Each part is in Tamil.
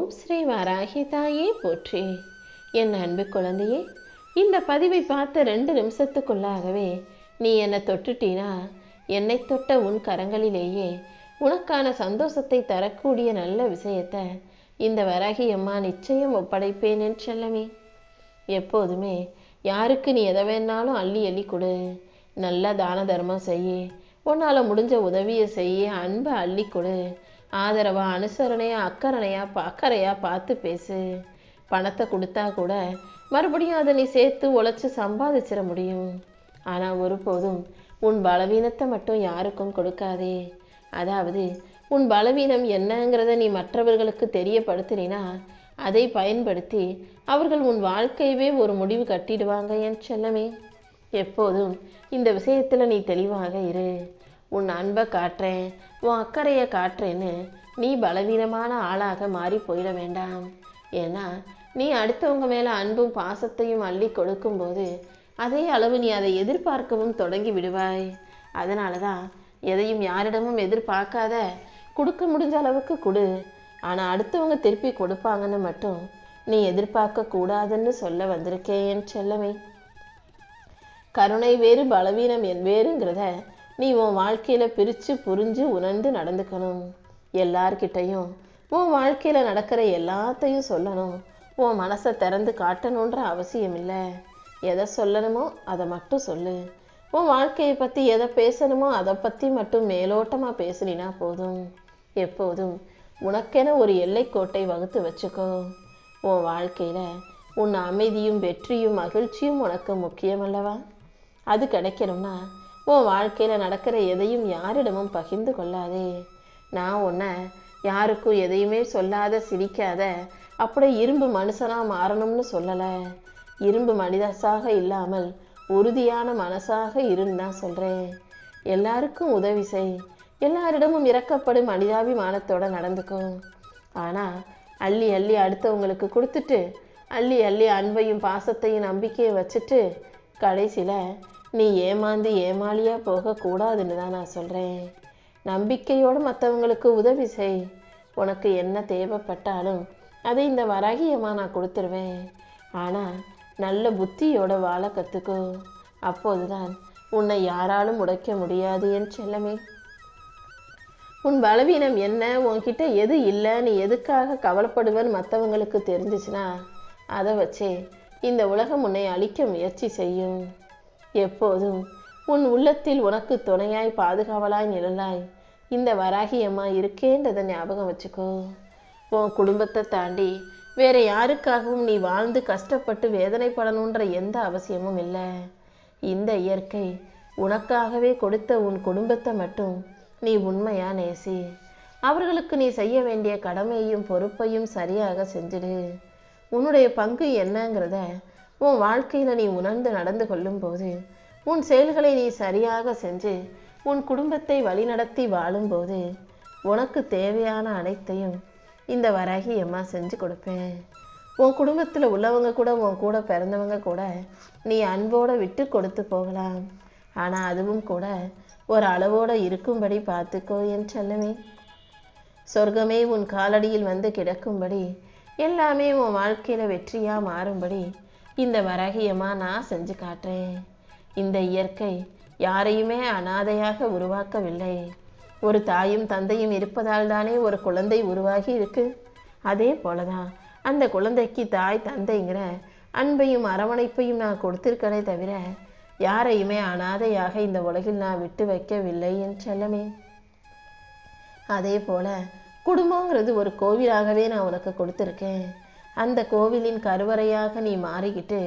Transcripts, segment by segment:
ஓம் ஸ்ரீ வாராகி தாயே போற்றி. என் அன்பு குழந்தையே, இந்த பதிவை பார்த்த 2 நிமிஷத்துக்குள்ளாகவே நீ என்னை தொட்டுட்டீனா, என்னை தொட்ட உன் கரங்களிலேயே உனக்கான சந்தோஷத்தை தரக்கூடிய நல்ல விஷயத்தை இந்த வராகி அம்மா நிச்சயம் ஒப்படைப்பேன் என் செல்லமே. எப்போதுமே யாருக்கு நீ எதை வேணாலும் அள்ளி அள்ளி கொடு, நல்லா தான தர்மம் செய்ய, உன்னால் முடிஞ்ச உதவியை செய்ய, அன்பை அள்ளி கொடு, ஆதரவா அனுசரணையா அக்கறையா பார்த்து பேசு. பணத்தை கொடுத்தா கூட மறுபடியும் அதை நீ சேர்த்து உழைச்சி சம்பாதிச்சிட முடியும். ஆனால் ஒருபோதும் உன் பலவீனத்தை மட்டும் யாருக்கும் கொடுக்காதே. அதாவது உன் பலவீனம் என்னங்கிறத நீ மற்றவர்களுக்கு தெரியப்படுத்தினா அதை பயன்படுத்தி அவர்கள் உன் வாழ்க்கையவே ஒரு முடிவு கட்டிடுவாங்க என் செல்லமே. எப்போதும் இந்த விஷயத்தில் நீ தெளிவாக இரு. உன் அன்பை காட்டுறேன், உன் அக்கறையை காட்டுறேன்னு நீ பலவீனமான ஆளாக மாறி போயிட வேண்டாம். ஏன்னா நீ அடுத்தவங்க மேலே அன்பும் பாசத்தையும் அள்ளி கொடுக்கும்போது அதே அளவு நீ அதை எதிர்பார்க்கவும் தொடங்கி விடுவாய். அதனால தான் எதையும் யாரிடமும் எதிர்பார்க்காத, கொடுக்க முடிஞ்ச அளவுக்கு கொடு, ஆனால் அடுத்தவங்க திருப்பி கொடுப்பாங்கன்னு மட்டும் நீ எதிர்பார்க்க கூடாதுன்னு சொல்ல வந்திருக்கேன் என் செல்லமே. கருணை வேறு பலவீனம் வேறுங்கிறத நீ உன் வாழ்க்கையில் பிரித்து புரிஞ்சு உணர்ந்து நடந்துக்கணும். எல்லார்கிட்டையும் உன் வாழ்க்கையில் நடக்கிற எல்லாத்தையும் சொல்லணும். உன் மனசை திறந்து காட்டணுன்ற அவசியம் இல்லை. எதை சொல்லணுமோ அதை மட்டும் சொல்லு. உன் வாழ்க்கையை பற்றி எதை பேசணுமோ அதை பற்றி மட்டும் மேலோட்டமாக பேசினா போதும். எப்போதும் உனக்கென ஒரு எல்லைக்கோட்டை வகுத்து வச்சுக்கோ. உன் வாழ்க்கையில் உன் அமைதியும் வெற்றியும் மகிழ்ச்சியும் உனக்கு முக்கியமல்லவா? அது கிடைக்கணும்னா உன் வாழ்க்கையில் நடக்கிற எதையும் யாரிடமும் பகிர்ந்து கொள்ளாதே. நான் உன்னை யாருக்கும் எதையுமே சொல்லாத, சிரிக்காத, அப்படியே இரும்பு மனுஷனாக மாறணும்னு சொல்லலை. இரும்பு மனிதசாக இல்லாமல் உறுதியான மனசாக இருந்தான் சொல்கிறேன். எல்லாருக்கும் உதவி செய், எல்லாரிடமும் இறக்கப்படும் மனிதாபிமானத்தோடு நடந்துக்கும். ஆனால் அள்ளி அள்ளி அடுத்தவங்களுக்கு கொடுத்துட்டு, அள்ளி அள்ளி அன்பையும் பாசத்தையும் நம்பிக்கையை வச்சுட்டு கடைசியில் நீ ஏமாந்து ஏமாளியாக போகக்கூடாதுன்னு தான் நான் சொல்கிறேன். நம்பிக்கையோடு மற்றவங்களுக்கு உதவி செய். உனக்கு என்ன தேவைப்பட்டாலும் அதை இந்த வராகியம்மா நான் கொடுத்துருவேன். ஆனால் நல்ல புத்தியோட வாழ கற்றுக்கோ. அப்போதுதான் உன்னை யாராலும் உடைக்க முடியாது என் செல்லமே. உன் பலவீனம் என்ன, உன்கிட்ட எது இல்லை, நீ எதுக்காக கவலைப்படுவேன்னு மற்றவங்களுக்கு தெரிஞ்சிச்சுன்னா அதை வச்சே இந்த உலகம் உன்னை அழிக்க முயற்சி செய்யும். எப்போதும் உன் உள்ளத்தில் உனக்கு துணையாய் பாதுகாவலாய் நிழலாய் இந்த வராகியம்மா இருக்கேன்றதை ஞாபகம் வச்சுக்கோ. உன் குடும்பத்தை தாண்டி வேற யாருக்காகவும் நீ வாழ்ந்து கஷ்டப்பட்டு வேதனைப்படணுன்ற எந்த அவசியமும் இல்லை. இந்த இயற்கை உனக்காகவே கொடுத்த உன் குடும்பத்தை மட்டும் நீ உண்மையா நேசி. அவர்களுக்கு நீ செய்ய வேண்டிய கடமையையும் பொறுப்பையும் சரியாக செஞ்சிடு. உன்னுடைய பங்கு என்னங்கிறத உன் வாழ்க்கையில் நீ உணர்ந்து நடந்து கொள்ளும்போது, உன் செயல்களை நீ சரியாக செஞ்சு உன் குடும்பத்தை வழிநடத்தி வாழும்போது உனக்கு தேவையான அனைத்தையும் இந்த வராகி அம்மா செஞ்சு கொடுப்பேன். உன் குடும்பத்தில் உள்ளவங்க கூட, உன் கூட பிறந்தவங்க கூட நீ அன்போடு விட்டு கொடுத்து போகலாம். ஆனால் அதுவும் கூட ஒரு அளவோடு இருக்கும்படி பார்த்துக்கோ என் செல்லமே. சொர்க்கமே உன் காலடியில் வந்து கிடக்கும்படி, எல்லாமே உன் வாழ்க்கையில் வெற்றியாக மாறும்படி இந்த வராகியம்மா நான் செஞ்சு காட்டுறேன். இந்த இயற்கை யாரையுமே அனாதையாக உருவாக்கவில்லை. ஒரு தாயும் தந்தையும் இருப்பதால் தானே ஒரு குழந்தை உருவாகி இருக்கு. அதே போலதான் அந்த குழந்தைக்கு தாய் தந்தைங்கிற அன்பையும் அரவணைப்பையும் நான் கொடுத்திருக்கனே தவிர யாரையுமே அனாதையாக இந்த உலகில் நான் விட்டு வைக்கவில்லை என் செல்லமே. அதே போல குடும்பங்கிறது ஒரு கோவிலாகவே நான் உனக்கு கொடுத்துருக்கேன். அந்த கோவிலின் கருவறையாக நீ மாறிக்கிட்டு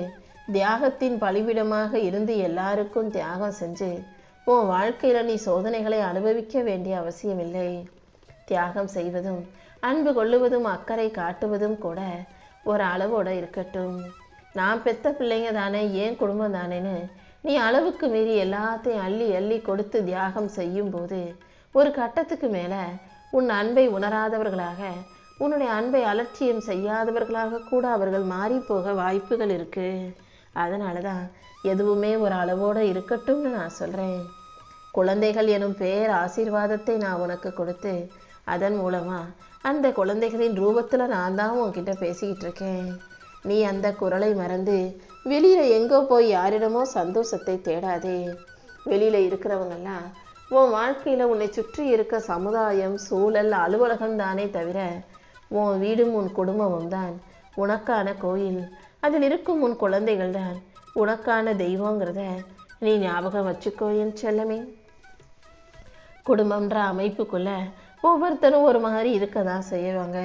தியாகத்தின் பலிபிடமாக இருந்து எல்லாருக்கும் தியாகம் செஞ்சு உன் வாழ்க்கையில் நீ சோதனைகளை அனுபவிக்க வேண்டிய அவசியம் இல்லை. தியாகம் செய்வதும் அன்பு கொள்ளுவதும் அக்கறை காட்டுவதும் கூட ஒரு அளவோடு இருக்கட்டும். நான் பெத்த பிள்ளைங்க தானே, ஏன் குடும்பம் தானேன்னு நீ அளவுக்கு மீறி எல்லாத்தையும் அள்ளி அள்ளி கொடுத்து தியாகம் செய்யும் போது ஒரு கட்டத்துக்கு மேலே உன் அன்பை உணராதவர்களாக, உன்னுடைய அன்பை அலட்சியம் செய்யாதவர்களாக கூட அவர்கள் மாறிப்போக வாய்ப்புகள் இருக்கு. அதனால தான் எதுவுமே ஒரு அளவோடு இருக்கட்டும்னு நான் சொல்கிறேன். குழந்தைகள் எனும் பேர் ஆசீர்வாதத்தை நான் உனக்கு கொடுத்து அதன் மூலமாக அந்த குழந்தைகளின் ரூபத்தில் நான் தான் உன்கிட்ட பேசிக்கிட்டு இருக்கேன். நீ அந்த குரலை மறந்து வெளியில் எங்கோ போய் யாரிடமோ சந்தோஷத்தை தேடாதே. வெளியில் இருக்கிறவங்கெல்லாம் உன் வாழ்க்கையில் உன்னை சுற்றி இருக்க சமுதாயம், சூழல், அலுவலகம் தானே தவிர உன் வீடும் உன் குடும்பமும் தான் உனக்கான கோயில். அதில் இருக்கும் உன் குழந்தைகள் தான் உனக்கான தெய்வங்கிறத நீ ஞாபகம் வச்சுக்கோ என் செல்லமே. குடும்பம்ன்ற அமைப்புக்குள்ள ஒவ்வொருத்தரும் ஒரு மாதிரி இருக்க தான் செய்வாங்க.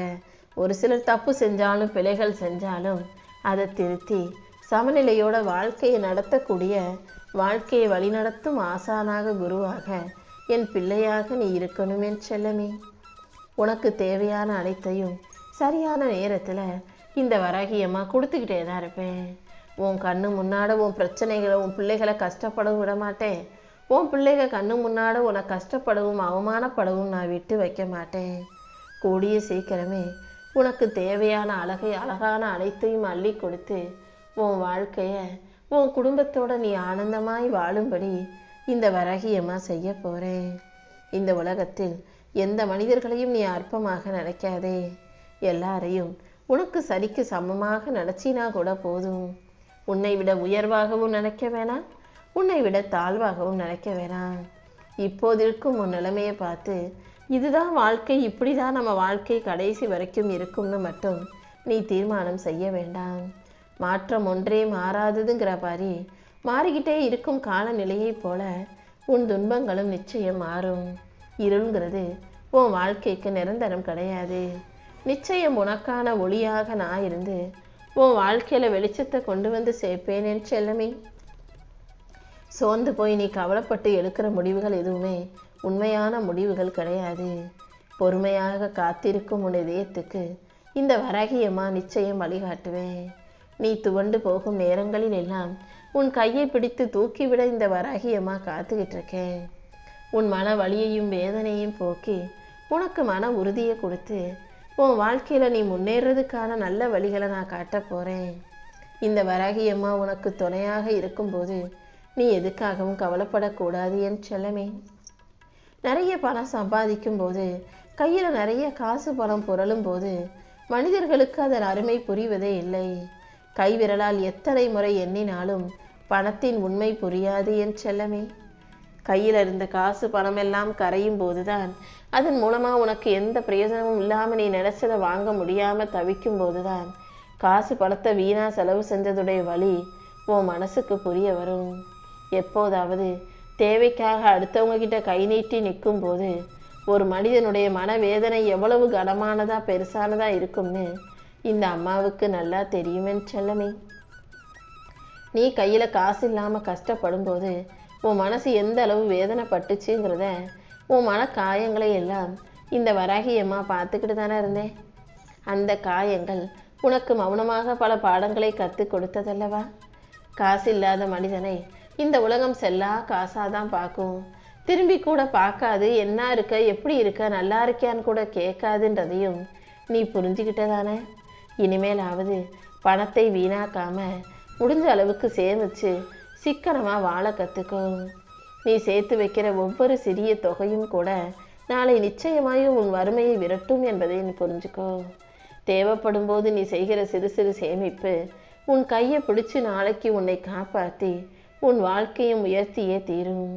ஒரு சிலர் தப்பு செஞ்சாலும் பிழைகள் செஞ்சாலும் அதை திருத்தி சமநிலையோட வாழ்க்கையை நடத்தக்கூடிய, வாழ்க்கையை வழிநடத்தும் ஆசானாக, குருவாக, என் பிள்ளையாக நீ இருக்கணும் என் செல்லமே. உனக்கு தேவையான அனைத்தையும் சரியான நேரத்தில் இந்த வராகியம்மா கொடுத்துக்கிட்டே தான் இருப்பேன். உன் கண்ணு முன்னாட உன் பிரச்சனைகளை, உன் பிள்ளைகளை கஷ்டப்படவும் விட மாட்டேன். உன் பிள்ளைகள் கண்ணு முன்னாட உன்னை கஷ்டப்படவும் அவமானப்படவும் நான் விட்டு வைக்க மாட்டேன். கூடிய சீக்கிரமே உனக்கு தேவையான அழகான அனைத்தையும் அள்ளி கொடுத்து உன் வாழ்க்கையை உன் குடும்பத்தோட நீ ஆனந்தமாய் வாழும்படி இந்த வராகியம்மா செய்ய போகிறேன். இந்த உலகத்தில் எந்த மனிதர்களையும் நீ அற்பமாக நினைக்காதே. எல்லாரையும் உனக்கு சரிக்கு சமமாக நினச்சினா கூட போதும். உன்னை விட உயர்வாகவும் நினைக்க வேணாம், உன்னை விட தாழ்வாகவும் நினைக்க வேணாம். இப்போது இருக்கும் உன் நிலைமையை பார்த்து இதுதான் வாழ்க்கை, இப்படி தான் நம்ம வாழ்க்கை கடைசி வரைக்கும் இருக்கும்னு மட்டும் நீ தீர்மானம் செய்ய வேண்டாம். மாற்றம் ஒன்றே மாறாததுங்கிற மாதிரி மாறிக்கிட்டே இருக்கும் காலநிலையைப் போல உன் துன்பங்களும் நிச்சயம் மாறும். இருள்ங்கிறது உன் வாழ்க்கைக்கு நிரந்தரம் கிடையாது. நிச்சயம் உனக்கான ஒளியாக நான் இருந்து உன் வாழ்க்கையில் வெளிச்சத்தை கொண்டு வந்து சேர்ப்பேன் என் செல்லமே. சோர்ந்து போய் நீ கவலைப்பட்டு எடுக்கிற முடிவுகள் எதுவுமே உண்மையான முடிவுகள் கிடையாது. பொறுமையாக காத்திருக்கும் உன் இதயத்துக்கு இந்த வராகியம்மா நிச்சயம் வழிகாட்டுவேன். நீ துவண்டு போகும் நேரங்களில் எல்லாம் உன் கையை பிடித்து தூக்கிவிட இந்த வராகியம்மா காத்துக்கிட்டு இருக்கேன். உன் மன வலியையும் வேதனையும் போக்கி உனக்கு மன உறுதியை கொடுத்து உன் வாழ்க்கையில் நீ முன்னேறதுக்கான நல்ல வழிகளை நான் காட்ட போகிறேன். இந்த வராகியம்மா உனக்கு துணையாக இருக்கும்போது நீ எதுக்காகவும் கவலைப்படக்கூடாது என் செல்லமே. நிறைய பணம் சம்பாதிக்கும் போது, கையில் நிறைய காசு பணம் புரளும் போது மனிதர்களுக்கு அதன் அருமை புரிவதே இல்லை. கைவிரலால் எத்தனை முறை எண்ணினாலும் பணத்தின் உண்மை புரியாது என் செல்லமே. கையில் இருந்த காசு பணமெல்லாம் கரையும் போதுதான், அதன் மூலமாக உனக்கு எந்த பிரயோஜனமும் இல்லாமல் நீ நினைச்சதை வாங்க முடியாமல் தவிக்கும் போதுதான் காசு பணத்தை வீணா செலவு செஞ்சதுடைய வலி உன் மனசுக்கு புரிய வரும். எப்போதாவது தேவைக்காக அடுத்தவங்க கிட்ட கை நீட்டி நிற்கும் போது ஒரு மனிதனுடைய மனவேதனை எவ்வளவு கனமானதா பெருசானதா இருக்கும்னு இந்த அம்மாவுக்கு நல்லா தெரியுமென் செல்லமே. நீ கையில் காசு இல்லாமல் கஷ்டப்படும் போது உன் மனசு எந்த அளவு வேதனைப்பட்டுச்சுங்கிறத, உன் மன காயங்களை எல்லாம் இந்த வராகியம்மா பார்த்துக்கிட்டு தானே இருந்தேன். அந்த காயங்கள் உனக்கு மௌனமாக பல பாடங்களை கற்றுக் கொடுத்ததல்லவா. காசு இல்லாத மனிதனை இந்த உலகம் செல்லா காசாதான் பார்க்கும். திரும்பி கூட பார்க்காது. என்ன இருக்க, எப்படி இருக்க, நல்லா இருக்கியான்னு கூட கேட்காதுன்றதையும் நீ புரிஞ்சுக்கிட்டதானே. இனிமேலாவது பணத்தை வீணாக்காம முடிஞ்ச அளவுக்கு சேமிச்சு சிக்கனமாக வாழ கற்றுக்கோ. நீ சேர்த்து வைக்கிற ஒவ்வொரு சிறிய தொகையும் கூட நாளை நிச்சயமாய் உன் வறுமையை விரட்டும் என்பதை நீ புரிஞ்சுக்கோ. தேவைப்படும் போது நீ செய்கிற சிறு சிறு சேமிப்பு உன் கையை பிடிச்சு நாளைக்கு உன்னை காப்பாற்றி உன் வாழ்க்கையும் உயர்த்தியே தீரும்.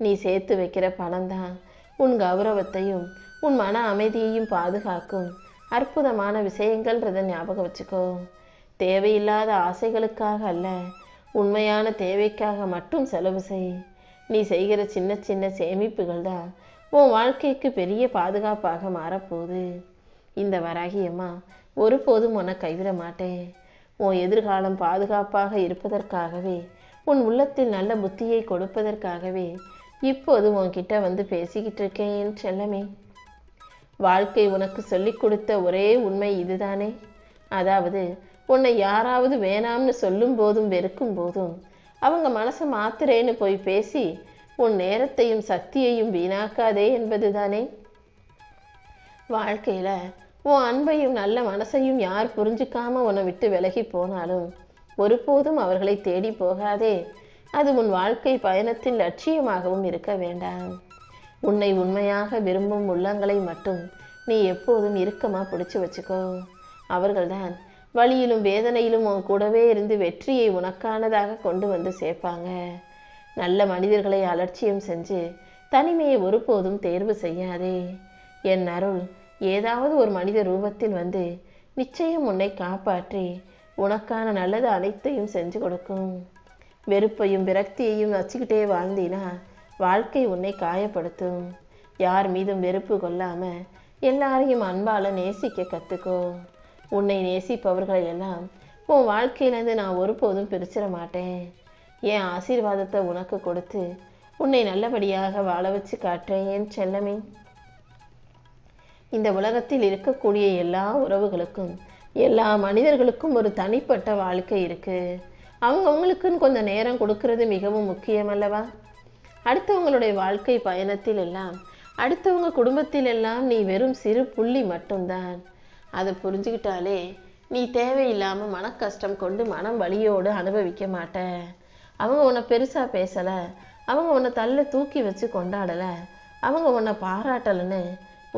நீ சேர்த்து வைக்கிற பணம்தான் உன் கௌரவத்தையும் உன் மன அமைதியையும் பாதுகாக்கும் அற்புதமான விஷயங்கள்ன்றதை ஞாபகம் வச்சுக்கோ. தேவையில்லாத ஆசைகளுக்காக அல்ல, உண்மையான தேவைக்காக மட்டும் செலவு செய். நீ செய்கிற சின்ன சின்ன சேமிப்புகள் தான் உன் வாழ்க்கைக்கு பெரிய பாதுகாப்பாக மாறப்போகுது. இந்த வராகியம்மா ஒருபோதும் உன்னை கைவிட மாட்டேன். உன் எதிர்காலம் பாதுகாப்பாக இருப்பதற்காகவே, உன் உள்ளத்தில் நல்ல புத்தியை கொடுப்பதற்காகவே இப்போது உன்கிட்ட வந்து பேசிக்கிட்டு இருக்கேன் செல்லமே. வாழ்க்கை உனக்கு சொல்லி கொடுத்த ஒரே உண்மை இதுதானே. அதாவது உன்னை யாராவது வேணாம்னு சொல்லும் போதும் வெறுக்கும் போதும் அவங்க மனசை மாத்துறேன்னு போய் பேசி உன் நேரத்தையும் சக்தியையும் வீணாக்காதே என்பது தானே. வாழ்க்கையில் உன் அன்பையும் நல்ல மனசையும் யார் புரிஞ்சுக்காம உன்னை விட்டு விலகி போனாலும் ஒருபோதும் அவர்களை தேடி போகாதே. அது உன் வாழ்க்கை பயணத்தின் லட்சியமாகவும் இருக்க வேண்டாம். உன்னை உண்மையாக விரும்பும் உள்ளங்களை மட்டும் நீ எப்போதும் இறுக்கமாக பிடிச்சு வச்சுக்கோ. அவர்கள்தான் வலியிலும் வேதனையிலும் உன் கூடவே இருந்து வெற்றியை உனக்கானதாக கொண்டு வந்து சேர்ப்பாங்க. நல்ல மனிதர்களை அலட்சியம் செஞ்சு தனிமையை ஒருபோதும் தேர்வு செய்யாதே. என் அருள் ஏதாவது ஒரு மனித ரூபத்தில் வந்து நிச்சயம் உன்னை காப்பாற்றி உனக்கான நல்லது அனைத்தையும் செஞ்சு கொடுக்கும். வெறுப்பையும் விரக்தியையும் வச்சுக்கிட்டே வாழ்ந்தீனா வாழ்க்கை உன்னை காயப்படுத்தும். யார் மீதும் வெறுப்பு கொள்ளாம எல்லாரையும் அன்பால நேசிக்க கற்றுக்கோ. உன்னை நேசிப்பவர்களை எல்லாம் உன் வாழ்க்கையிலேருந்து நான் ஒருபோதும் பிரிச்சிட மாட்டேன். என் ஆசீர்வாதத்தை உனக்கு கொடுத்து உன்னை நல்லபடியாக வாழ வச்சு காட்டுறேன் என் செல்லமே. இந்த உலகத்தில் இருக்கக்கூடிய எல்லா உறவுகளுக்கும் எல்லா மனிதர்களுக்கும் ஒரு தனிப்பட்ட வாழ்க்கை இருக்கு. அவங்கவுங்களுக்குன்னு கொஞ்சம் நேரம் கொடுக்கறது மிகவும் முக்கியம் அல்லவா? அடுத்தவங்களுடைய வாழ்க்கை பயணத்தில் எல்லாம் அடுத்தவங்க குடும்பத்தில் எல்லாம் நீ வெறும் சிறு புள்ளி மட்டும்தான். அதை புரிஞ்சுக்கிட்டாலே நீ தேவையில்லாமல் மன கஷ்டம் கொண்டு மனம் வலியோடு அனுபவிக்க மாட்ட. அவங்க உன்னை பெருசாக பேசலை, அவங்க உன்னை தள்ள தூக்கி வச்சு கொண்டாடலை, அவங்க உன்னை பாராட்டலைன்னு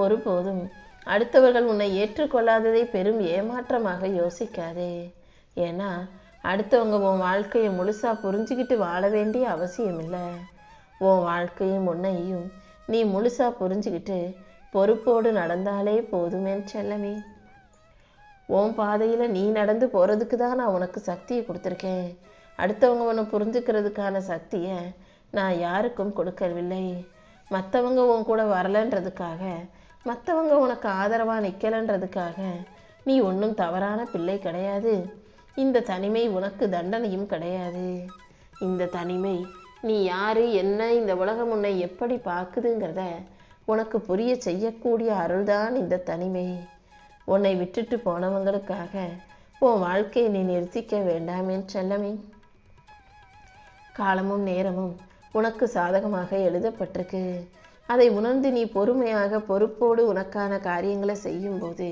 ஒருபோதும் அடுத்தவர்கள் உன்னை ஏற்றுக்கொள்ளாததை பெரும் ஏமாற்றமாக யோசிக்காதே. ஏன்னா அடுத்தவங்க உன் வாழ்க்கையை முழுசாக புரிஞ்சுக்கிட்டு வாழ வேண்டிய அவசியம் இல்லை. உன் வாழ்க்கையும் உன்னையும் நீ முழுசாக புரிஞ்சுக்கிட்டு பொறுப்போடு நடந்தாலே போதுமே செல்லமே. உன் பாதையில் நீ நடந்து போகிறதுக்கு தான் நான் உனக்கு சக்தியை கொடுத்துருக்கேன். அடுத்தவங்க உன்னை புரிஞ்சுக்கிறதுக்கான சக்தியை நான் யாருக்கும் கொடுக்கவில்லை. மற்றவங்க உன் கூட வரலன்றதுக்காக, மற்றவங்க உனக்கு ஆதரவாக நிற்கலன்றதுக்காக நீ ஒன்றும் தவறான பிள்ளை கிடையாது. இந்த தனிமை உனக்கு தண்டனையும் கிடையாது. இந்த தனிமை நீ யாரு, என்ன, இந்த உலகம் உன்னை எப்படி பார்க்குதுங்கிறத உனக்கு புரிய செய்யக்கூடிய அருள்தான் இந்த தனிமை. உன்னை விட்டுட்டு போனவங்களுக்காக உன் வாழ்க்கையை நீ நிறுத்திக்க வேண்டாமே செல்லமே. காலமும் நேரமும் உனக்கு சாதகமாக எழுதப்பட்டிருக்கு. அதை உணர்ந்து நீ பொறுமையாக பொறுப்போடு உனக்கான காரியங்களை செய்யும்போது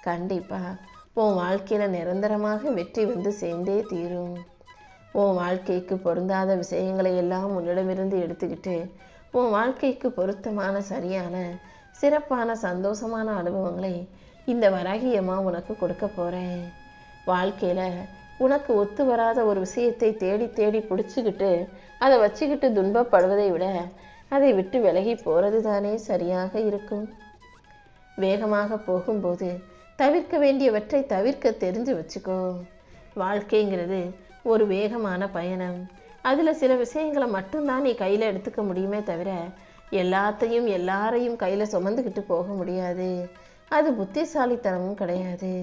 கண்டிப்பாக உன் வாழ்க்கையில் நிரந்தரமாக வெற்றி வந்து சேர்ந்தே தீரும். உன் வாழ்க்கைக்கு பொருந்தாத விஷயங்களை எல்லாம் உன்னிடமிருந்து எடுத்துக்கிட்டு உன் வாழ்க்கைக்கு பொருத்தமான சரியான சிறப்பான சந்தோஷமான அனுபவங்களை இந்த வராகியம்மா உனக்கு கொடுக்க போகிறேன். வாழ்க்கையில் உனக்கு ஒத்து வராத ஒரு விஷயத்தை தேடி தேடி பிடிச்சிக்கிட்டு அதை வச்சுக்கிட்டு துன்பப்படுவதை விட அதை விட்டு விலகி போகிறது தானே சரியாக இருக்கும். வேகமாக போகும்போது தவிர்க்க வேண்டியவற்றை தவிர்க்க தெரிஞ்சு வச்சுக்கோ. வாழ்க்கைங்கிறது ஒரு வேகமான பயணம். அதில் சில விஷயங்களை மட்டும்தான் நீ கையில் எடுத்துக்க முடியுமே தவிர எல்லாத்தையும் எல்லாரையும் கையில் சுமந்துக்கிட்டு போக முடியாது. அது புத்திசாலித்தனமும் கிடையாது.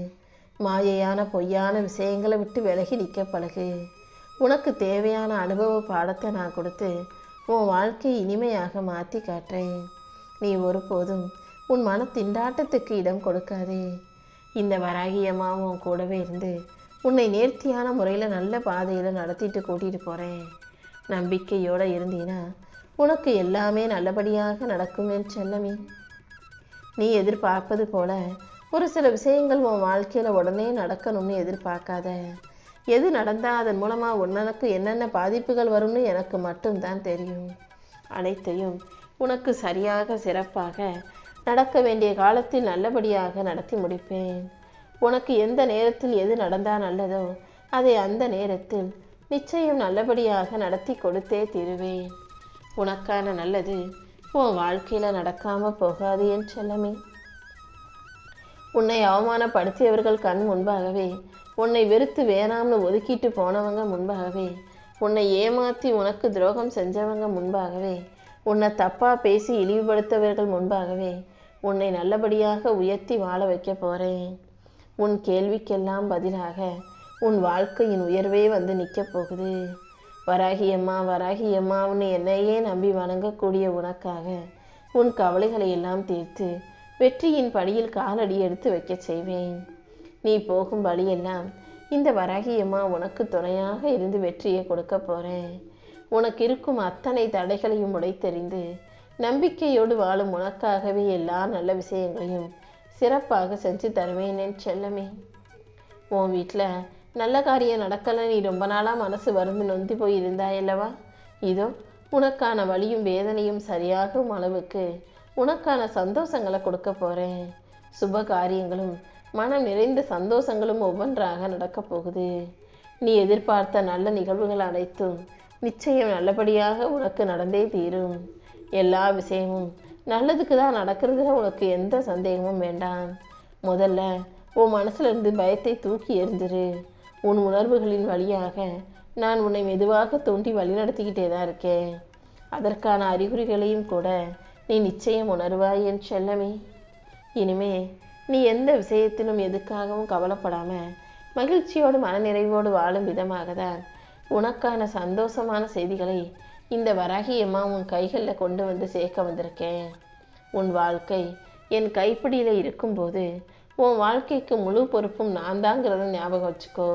மாயையான பொய்யான விஷயங்களை விட்டு விலகி நிற்க பழகு. உனக்கு தேவையான அனுபவ பாடத்தை நான் கொடுத்து உன் வாழ்க்கையை இனிமையாக மாற்றி காட்டுறேன். நீ ஒருபோதும் உன் மன திண்டாட்டத்துக்கு இடம் கொடுக்காதே. இந்த வராகியம்மா உன் கூடவே இருந்து உன்னை நேர்த்தியான முறையில் நல்ல பாதையில் நடத்திட்டு கூட்டிகிட்டு போகிறேன். நம்பிக்கையோடு இருந்தீன்னா உனக்கு எல்லாமே நல்லபடியாக நடக்குமே செல்லமே. நீ எதிர்பார்ப்பது போல ஒரு சில விஷயங்கள் உன் வாழ்க்கையில் உடனே நடக்கணும்னு எதிர்பார்க்காத. எது நடந்தால் அதன் மூலமாக உனக்கு என்னென்ன பாதிப்புகள் வரும்னு எனக்கு மட்டும்தான் தெரியும். அனைத்தையும் உனக்கு சரியாக சிறப்பாக நடக்க வேண்டிய காலத்தில் நல்லபடியாக நடத்தி முடிப்பேன். உனக்கு எந்த நேரத்தில் எது நடந்தால் நல்லதோ அதை அந்த நேரத்தில் நிச்சயம் நல்லபடியாக நடத்தி கொடுத்தே தீருவேன். உனக்கான நல்லது உன் வாழ்க்கையில் நடக்காமல் போகாது என் செல்லமே. உன்னை அவமானப்படுத்தியவர்கள் கண் முன்பாகவே, உன்னை வெறுத்து வேணாம்னு ஒதுக்கிட்டு போனவங்க முன்பாகவே, உன்னை ஏமாற்றி உனக்கு துரோகம் செஞ்சவங்க முன்பாகவே, உன்னை தப்பாக பேசி இழிவுபடுத்தவர்கள் முன்பாகவே உன்னை நல்லபடியாக உயர்த்தி வாழ வைக்க போகிறேன். உன் கேள்விக்கெல்லாம் பதிலாக உன் வாழ்க்கையின் உயர்வே வந்து நிற்கப் போகுது. வராகியம்மா வராகியம்மான்னு என்னையே நம்பி வணங்கக்கூடிய உனக்காக உன் கவலைகளை எல்லாம் தீர்த்து வெற்றியின் படியில் காலடி எடுத்து வைக்க செய்வேன். நீ போகும் வழியெல்லாம் இந்த வராகியம்மா உனக்கு துணையாக இருந்து வெற்றியை கொடுக்க போகிறேன். உனக்கு இருக்கும் அத்தனை தடைகளையும் உடைத்தெறிந்து நம்பிக்கையோடு வாழும் உனக்காகவே எல்லா நல்ல விஷயங்களையும் சிறப்பாக செஞ்சு தருவேன் என் செல்லமே. உன் வீட்டில் நல்ல காரியம் நடக்கலை, நீ ரொம்ப நாளாக மனசு வருந்து நொந்தி போய் இருந்தாயல்லவா? இதோ உனக்கான வலியும் வேதனையும் சரியாகும் அளவுக்கு உனக்கான சந்தோஷங்களை கொடுக்க போகிறேன். சுப காரியங்களும் மனம் நிறைந்த சந்தோஷங்களும் ஒவ்வொன்றாக நடக்கப் போகுது. நீ எதிர்பார்த்த நல்ல நிகழ்வுகள் அனைத்தும் நிச்சயம் நல்லபடியாக உனக்கு நடந்தே தீரும். எல்லா விஷயமும் நல்லதுக்கு தான் நடக்கிறதுல உனக்கு எந்த சந்தேகமும் வேண்டாம். முதல்ல உன் மனசுல இருந்து பயத்தை தூக்கி எறிஞ்சிரு. உன் உணர்வுகளின் வழியாக நான் உன்னை மெதுவாக தோண்டி வழிநடத்திக்கிட்டே தான் இருக்கேன். அதற்கான அறிகுறிகளையும் கூட நீ நிச்சயம் உணர்வாய் என் செல்லமே. இனிமே நீ எந்த விஷயத்திலும் எதுக்காகவும் கவலைப்படாம மகிழ்ச்சியோடு மனநிறைவோடு வாழும் விதமாக தான் உனக்கான சந்தோஷமான செய்திகளை இந்த வராகி அம்மா உன் கைகளில் கொண்டு வந்து சேர்க்க வந்திருக்கேன். உன் வாழ்க்கை என் கைப்பிடியில் இருக்கும்போது உன் வாழ்க்கைக்கு முழு பொறுப்பும் நான் தாங்கிறத ஞாபகம் வச்சுக்கோ.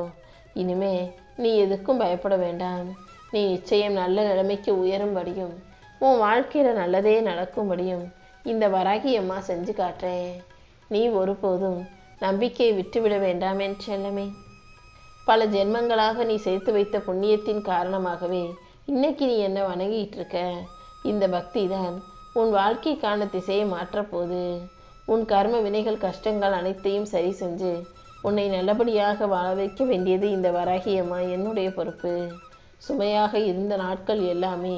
இனிமே நீ எதுக்கும் பயப்பட வேண்டாம். நீ நிச்சயம் நல்ல நிலைமைக்கு உயரும்படியும் உன் வாழ்க்கையில் நல்லதே நடக்கும்படியும் இந்த வராகி அம்மா செஞ்சு காட்டுறேன். நீ ஒருபோதும் நம்பிக்கையை விட்டுவிட வேண்டாம் என் செல்லமே. பல ஜென்மங்களாக நீ சேர்த்து வைத்த புண்ணியத்தின் காரணமாகவே இன்னைக்கு நீ என்ன வணங்கிட்டு இருக்க. இந்த பக்தி தான் உன் வாழ்க்கைக்கான திசையை மாற்றப்போகுது. உன் கர்ம வினைகள் கஷ்டங்கள் அனைத்தையும் சரி செஞ்சு உன்னை நல்லபடியாக வாழ வைக்க வேண்டியது இந்த வராகி அம்மா என்னுடைய பொறுப்பு. சுமையாக இருந்த நாட்கள் எல்லாமே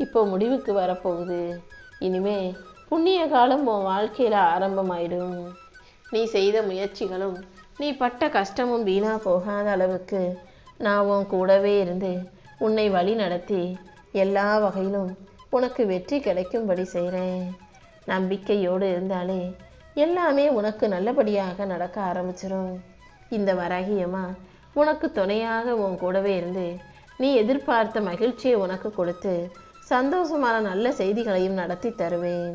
இப்போ முடிவுக்கு வரப்போகுது. இனிமே புண்ணிய காலம் உன் வாழ்க்கையில் ஆரம்பமாயிடும். நீ செய்த முயற்சிகளும் நீ பட்ட கஷ்டமும் வீணா போகாத அளவுக்கு நான் உன் கூடவே இருந்து உன்னை வழி நடத்தி எல்லா வகையிலும் உனக்கு வெற்றி கிடைக்கும்படி செய்கிறேன். நம்பிக்கையோடு இருந்தாலே எல்லாமே உனக்கு நல்லபடியாக நடக்க ஆரம்பிச்சிடும். இந்த வராகி அம்மா உனக்கு துணையாக உன் கூடவே இருந்து நீ எதிர்பார்த்த மகிழ்ச்சியை உனக்கு கொடுத்து சந்தோஷமான நல்ல செய்திகளையும் நடத்தி தருவேன்.